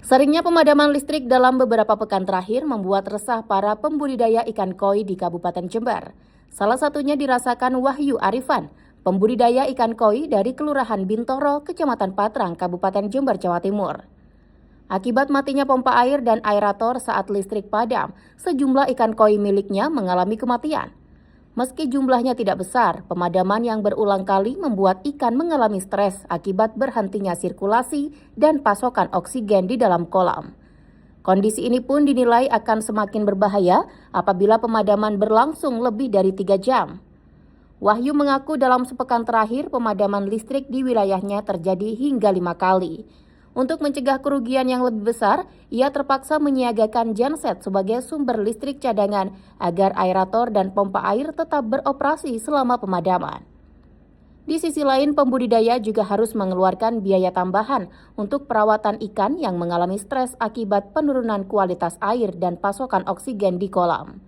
Seringnya pemadaman listrik dalam beberapa pekan terakhir membuat resah para pembudidaya ikan koi di Kabupaten Jember. Salah satunya dirasakan Wahyu Arifan, pembudidaya ikan koi dari Kelurahan Bintoro, Kecamatan Patrang, Kabupaten Jember, Jawa Timur. Akibat matinya pompa air dan aerator saat listrik padam, sejumlah ikan koi miliknya mengalami kematian. Meski jumlahnya tidak besar, pemadaman yang berulang kali membuat ikan mengalami stres akibat berhentinya sirkulasi dan pasokan oksigen di dalam kolam. Kondisi ini pun dinilai akan semakin berbahaya apabila pemadaman berlangsung lebih dari 3 jam. Wahyu mengaku dalam sepekan terakhir pemadaman listrik di wilayahnya terjadi hingga 5 kali. Untuk mencegah kerugian yang lebih besar, ia terpaksa menyiagakan genset sebagai sumber listrik cadangan agar aerator dan pompa air tetap beroperasi selama pemadaman. Di sisi lain, pembudidaya juga harus mengeluarkan biaya tambahan untuk perawatan ikan yang mengalami stres akibat penurunan kualitas air dan pasokan oksigen di kolam.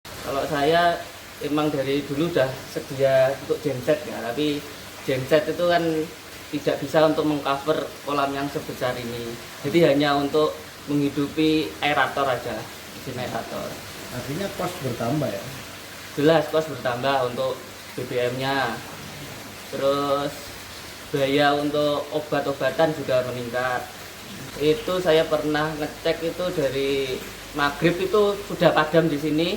Kalau saya emang dari dulu udah sedia untuk genset ya, tapi genset itu kan tidak bisa untuk mengcover kolam yang sebesar ini. Jadi hanya untuk menghidupi aerator aja, mesin aerator. Artinya kos bertambah ya? Jelas kos bertambah untuk BBM-nya. Terus biaya untuk obat-obatan juga meningkat. Itu saya pernah ngecek itu dari maghrib itu sudah padam di sini.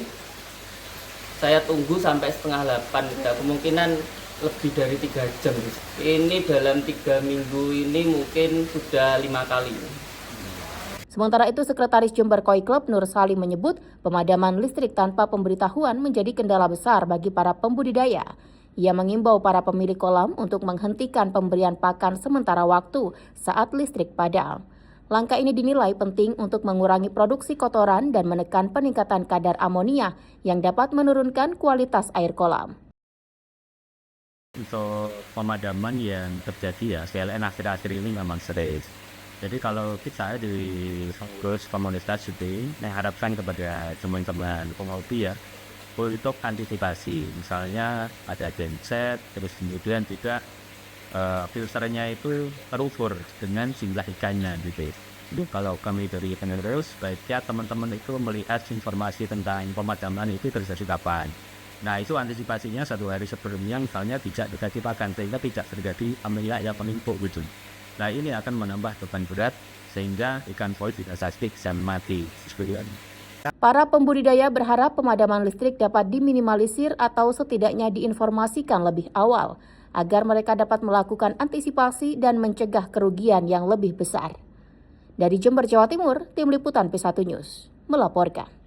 Saya tunggu sampai setengah 8, ya kemungkinan lebih dari 3 jam. Ini dalam 3 minggu ini mungkin sudah 5 kali. Sementara itu, Sekretaris Jember Koi Club Nur Salim menyebut pemadaman listrik tanpa pemberitahuan menjadi kendala besar bagi para pembudidaya. Ia mengimbau para pemilik kolam untuk menghentikan pemberian pakan sementara waktu saat listrik padam. Langkah ini dinilai penting untuk mengurangi produksi kotoran dan menekan peningkatan kadar amonia yang dapat menurunkan kualitas air kolam. Untuk pemadaman yang terjadi ya PLN akhir-akhir ini memang serius. Jadi kalau kita di pengurus komunitas syuting mengharapkan kepada teman-teman penghobi ya untuk antisipasi, misalnya ada genset, terus kemudian juga filternya itu terukur dengan jumlah ikannya gitu. Itu kalau kami dari pengurus baiknya teman-teman itu melihat informasi tentang pemadaman itu terjadi kapan. Nah itu antisipasinya 1 hari sebelumnya misalnya tidak dikasih pakan sehingga tidak terjadi amonia yang menumpuk gitu. Nah ini akan menambah beban berat sehingga ikan koi bisa bisa mati. Para pembudidaya berharap pemadaman listrik dapat diminimalisir atau setidaknya diinformasikan lebih awal agar mereka dapat melakukan antisipasi dan mencegah kerugian yang lebih besar. Dari Jember, Jawa Timur, Tim Liputan P1 News melaporkan.